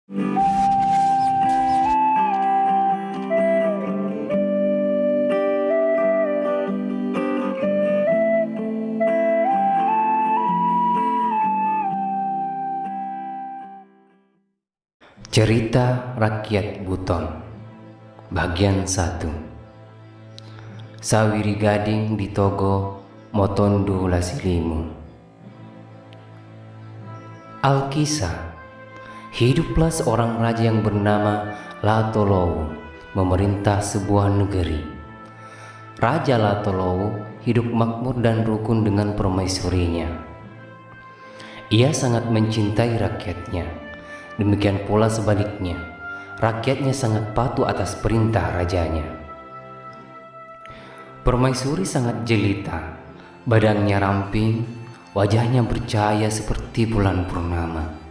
Cerita Rakyat Buton Bagian 1. Sawiri Gading di Togo Motondu Lasilimu. Alkisah, hiduplah seorang raja yang bernama Latolowo memerintah sebuah negeri. Raja Latolowo hidup makmur dan rukun dengan permaisurinya. Ia sangat mencintai rakyatnya. Demikian pula sebaliknya, rakyatnya sangat patuh atas perintah rajanya. Permaisuri sangat jelita, badannya ramping, wajahnya bercahaya seperti bulan purnama.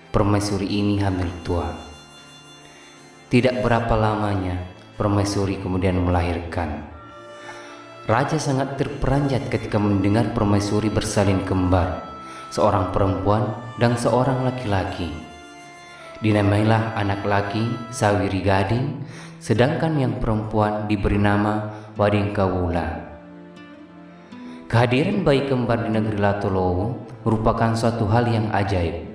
Permaisuri ini hamil tua. Tidak berapa lamanya, permaisuri kemudian melahirkan. Raja sangat terperanjat ketika mendengar permaisuri bersalin kembar, seorang perempuan dan seorang laki-laki. Dinamailah anak laki Sawiri Gading, sedangkan yang perempuan diberi nama Wadingkawula. Kehadiran bayi kembar di negeri Latolowo merupakan suatu hal yang ajaib.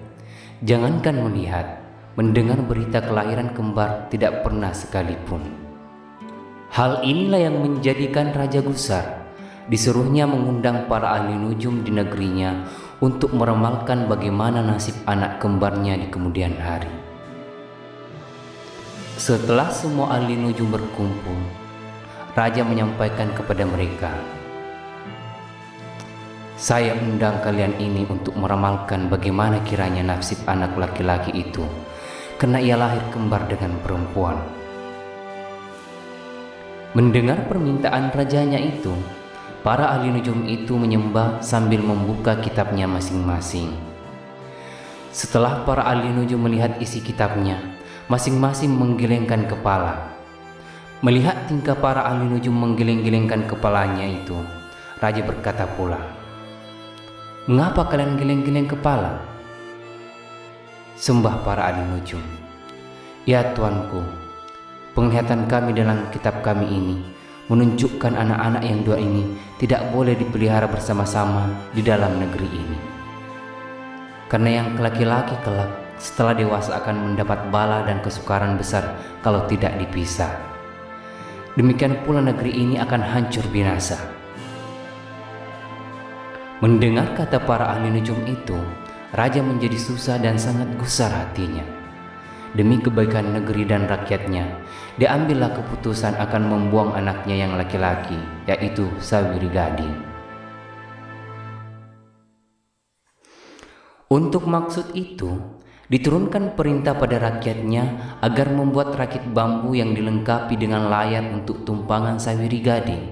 Jangankan melihat, mendengar berita kelahiran kembar tidak pernah sekalipun. Hal inilah yang menjadikan Raja Gusar disuruhnya mengundang para ahli nujum di negerinya untuk meramalkan bagaimana nasib anak kembarnya di kemudian hari. Setelah semua ahli nujum berkumpul, Raja menyampaikan kepada mereka, "Saya undang kalian ini untuk meramalkan bagaimana kiranya nasib anak laki-laki itu, karena ia lahir kembar dengan perempuan." Mendengar permintaan rajanya itu, para ahli nujum itu menyembah sambil membuka kitabnya masing-masing. Setelah para ahli nujum melihat isi kitabnya, masing-masing menggelengkan kepala. Melihat tingkah para ahli nujum menggeleng-gelengkan kepalanya itu, Raja berkata pula, "Mengapa kalian geleng-geleng kepala?" Sembah para ahli nujum, "Ya tuanku, penglihatan kami dalam kitab kami ini menunjukkan anak-anak yang dua ini tidak boleh dipelihara bersama-sama di dalam negeri ini. Karena yang laki-laki kelak setelah dewasa akan mendapat bala dan kesukaran besar kalau tidak dipisah. Demikian pula negeri ini akan hancur binasa." Mendengar kata para ahli nujum itu, Raja menjadi susah dan sangat gusar hatinya. Demi kebaikan negeri dan rakyatnya, diambillah keputusan akan membuang anaknya yang laki-laki, yaitu Sawiri Gading. Untuk maksud itu, diturunkan perintah pada rakyatnya agar membuat rakit bambu yang dilengkapi dengan layar untuk tumpangan Sawiri Gading.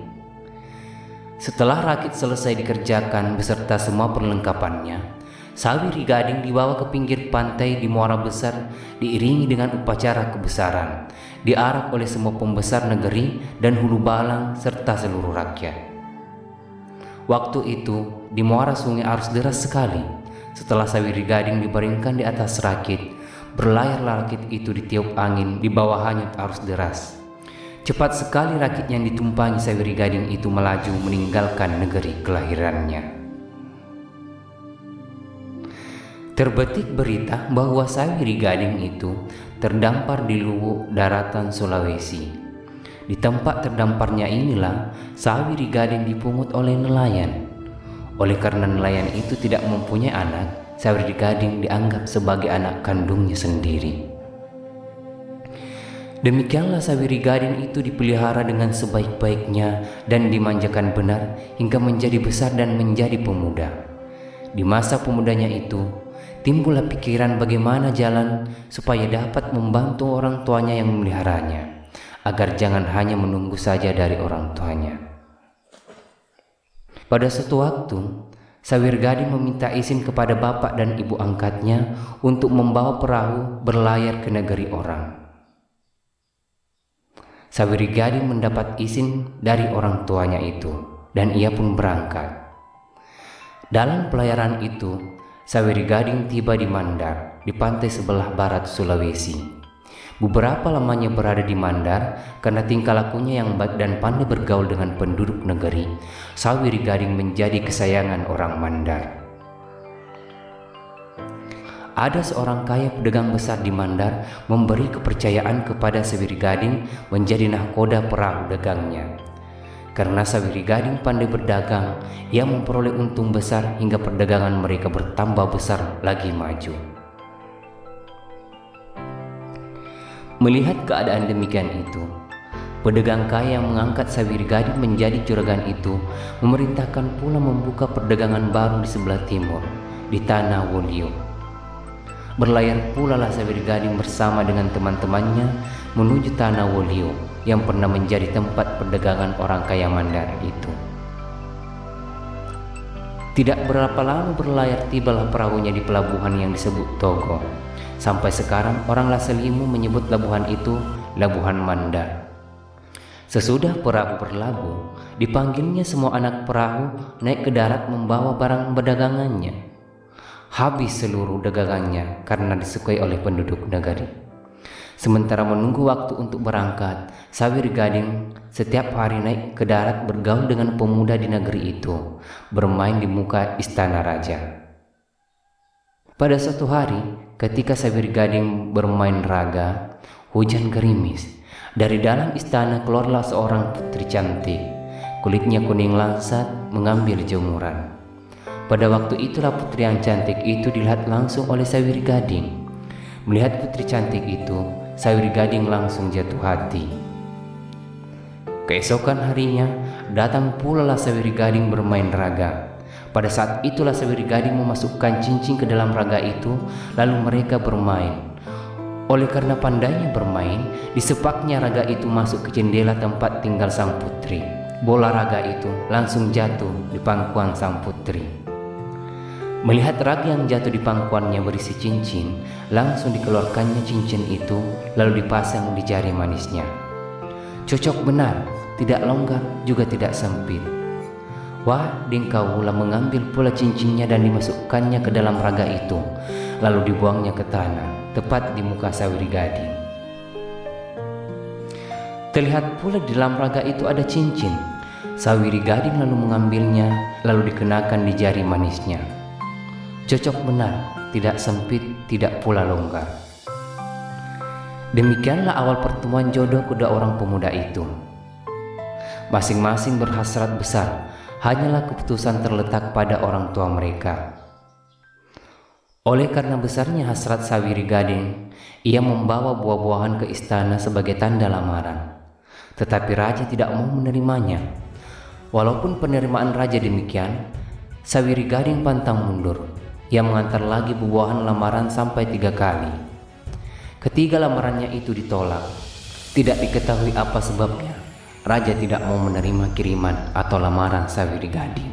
Setelah rakit selesai dikerjakan beserta semua perlengkapannya, Sawiri Gading dibawa ke pinggir pantai di muara besar, diiringi dengan upacara kebesaran, diarak oleh semua pembesar negeri dan hulu balang serta seluruh rakyat. Waktu itu di muara sungai arus deras sekali. Setelah Sawiri Gading dibaringkan di atas rakit, berlayarlah rakit itu ditiup angin di bawah hanyut arus deras. Cepat sekali rakit yang ditumpangi Sawiri Gading itu melaju meninggalkan negeri kelahirannya. Terbetik berita bahwa Sawiri Gading itu terdampar di Luwu, daratan Sulawesi. Di tempat terdamparnya inilah Sawiri Gading dipungut oleh nelayan. Oleh karena nelayan itu tidak mempunyai anak, Sawiri Gading dianggap sebagai anak kandungnya sendiri. Demikianlah Sawiri Gading itu dipelihara dengan sebaik-baiknya dan dimanjakan benar hingga menjadi besar dan menjadi pemuda. Di masa pemudanya itu, timbullah pikiran bagaimana jalan supaya dapat membantu orang tuanya yang memeliharanya, agar jangan hanya menunggu saja dari orang tuanya. Pada suatu waktu, Sawiri Gading meminta izin kepada bapak dan ibu angkatnya untuk membawa perahu berlayar ke negeri orang. Sawiri Gading mendapat izin dari orang tuanya itu, dan ia pun berangkat. Dalam pelayaran itu, Sawiri Gading tiba di Mandar. di pantai sebelah barat Sulawesi. Beberapa lamanya berada di Mandar karena tingkah lakunya yang baik dan pandai bergaul dengan penduduk negeri. Sawiri Gading menjadi kesayangan orang Mandar. Ada seorang kaya pedagang besar di Mandar memberi kepercayaan kepada Sawiri Gading menjadi nahkoda perahu dagangnya. Karena Sawiri Gading pandai berdagang, ia memperoleh untung besar hingga perdagangan mereka bertambah besar lagi maju. Melihat keadaan demikian itu, pedagang kaya yang mengangkat Sawiri Gading menjadi juragan itu memerintahkan pula membuka perdagangan baru di sebelah timur, di Tanah Wolio. Berlayar pula lah Sawiri Gading bersama dengan teman-temannya menuju Tanah Wolio yang pernah menjadi tempat perdagangan orang kaya Mandar itu. Tidak berapa lama berlayar, tibalah perahunya di pelabuhan yang disebut Togo. Sampai sekarang orang Laselimu menyebut pelabuhan itu Labuhan Mandar. Sesudah perahu berlabuh, dipanggilnya semua anak perahu naik ke darat membawa barang berdagangannya. Habis seluruh dagangannya karena disukai oleh penduduk negeri. Sementara menunggu waktu untuk berangkat, Sawiri Gading setiap hari naik ke darat bergaul dengan pemuda di negeri itu, bermain di muka istana raja. Pada suatu hari, ketika Sawiri Gading bermain raga, hujan gerimis. Dari dalam istana keluarlah seorang putri cantik, kulitnya kuning langsat, mengambil jemuran. Pada waktu itulah putri yang cantik itu dilihat langsung oleh Sawiri Gading. Melihat putri cantik itu, Sawiri Gading langsung jatuh hati. Keesokan harinya, datang pula lah Sawiri Gading bermain raga. Pada saat itulah Sawiri Gading memasukkan cincin ke dalam raga itu, lalu mereka bermain. Oleh karena pandainya bermain, disepaknya raga itu masuk ke jendela tempat tinggal sang putri. Bola raga itu langsung jatuh di pangkuan sang putri. Melihat raga yang jatuh di pangkuannya berisi cincin, langsung dikeluarkannya cincin itu lalu dipasang di jari manisnya. Cocok benar, tidak longgar juga tidak sempit. Wah, Dingkawula mengambil pula cincinnya dan dimasukkannya ke dalam raga itu, lalu dibuangnya ke tanah, tepat di muka Sawiri Gading. Terlihat pula di dalam raga itu ada cincin. Sawiri Gading lalu mengambilnya, lalu dikenakan di jari manisnya. Cocok benar, tidak sempit, tidak pula longgar. Demikianlah awal pertemuan jodoh kedua orang pemuda itu. Masing-masing berhasrat besar, hanyalah keputusan terletak pada orang tua mereka. Oleh karena besarnya hasrat Sawiri Gading, ia membawa buah-buahan ke istana sebagai tanda lamaran. Tetapi raja tidak mau menerimanya. Walaupun penerimaan raja demikian, Sawiri Gading pantang mundur. Ia mengantar lagi buah-buahan lamaran sampai 3 kali. Ketiga lamarannya itu ditolak. Tidak diketahui apa sebabnya. Raja tidak mau menerima kiriman atau lamaran Sawiri Gading.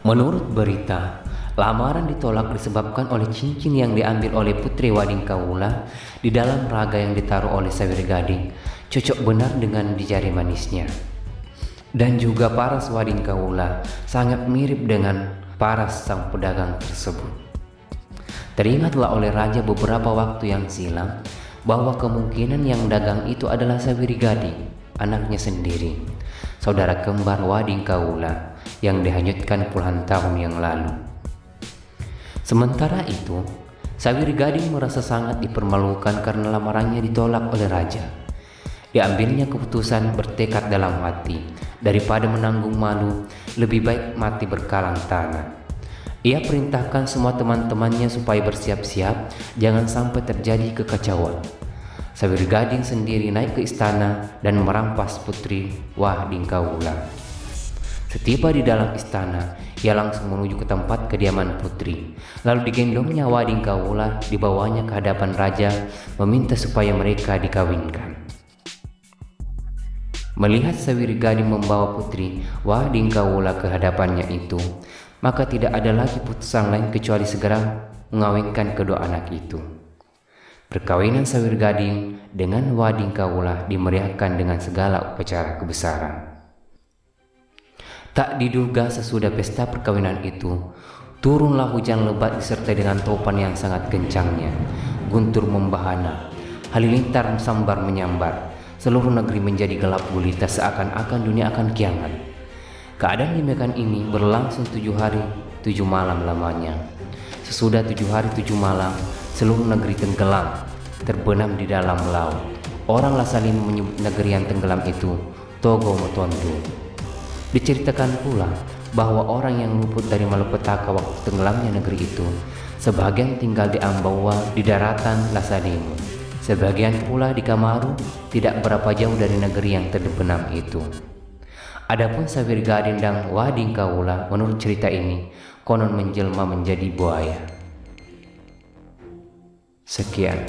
Menurut berita, lamaran ditolak disebabkan oleh cincin yang diambil oleh Putri Wadingkawula di dalam raga yang ditaruh oleh Sawiri Gading cocok benar dengan di jari manisnya. Dan juga paras Wadingkawula sangat mirip dengan paras sang pedagang tersebut. Teringatlah oleh raja beberapa waktu yang silam bahwa kemungkinan yang dagang itu adalah Sawiri Gading, anaknya sendiri, saudara kembar Wadingkawula yang dihanyutkan puluhan tahun yang lalu. Sementara itu, Sawiri Gading merasa sangat dipermalukan karena lamarannya ditolak oleh raja. Diambilnya keputusan bertekad dalam hati, daripada menanggung malu, lebih baik mati berkalang tanah. Ia perintahkan semua teman-temannya supaya bersiap-siap, jangan sampai terjadi kekacauan. Sawiri Gading sendiri naik ke istana dan merampas Putri Wadingkawula. Setiba di dalam istana, ia langsung menuju ke tempat kediaman putri. Lalu digendongnya Wadingkawula, dibawanya ke hadapan raja, meminta supaya mereka dikawinkan. Melihat Sawiri Gading membawa Putri Wadingkawula ke hadapannya itu, maka tidak ada lagi putusan lain kecuali segera mengawinkan kedua anak itu. Perkawinan Sawiri Gading dengan Wadingkawula dimeriahkan dengan segala upacara kebesaran. Tak diduga sesudah pesta perkawinan itu, Turunlah hujan lebat disertai dengan topan yang sangat kencangnya. Guntur membahana, halilintar sambar menyambar. Seluruh negeri menjadi gelap gulita seakan-akan dunia akan kiamat. Keadaan demikian ini berlangsung 7 hari 7 malam lamanya. Sesudah 7 hari 7 malam, seluruh negeri tenggelam, terbenam di dalam laut. Orang Lasalim menyebut negeri yang tenggelam itu Togo Motondo. Diceritakan pula bahwa orang yang luput dari malapetaka waktu tenggelamnya negeri itu, sebagian tinggal di Ambawa di daratan Lasalimu, sebagian pula di Kamaru, tidak berapa jauh dari negeri yang terbenam itu. Adapun Sawir Gading dan Wading Kawula, menurut cerita ini, konon menjelma menjadi buaya. Sekian.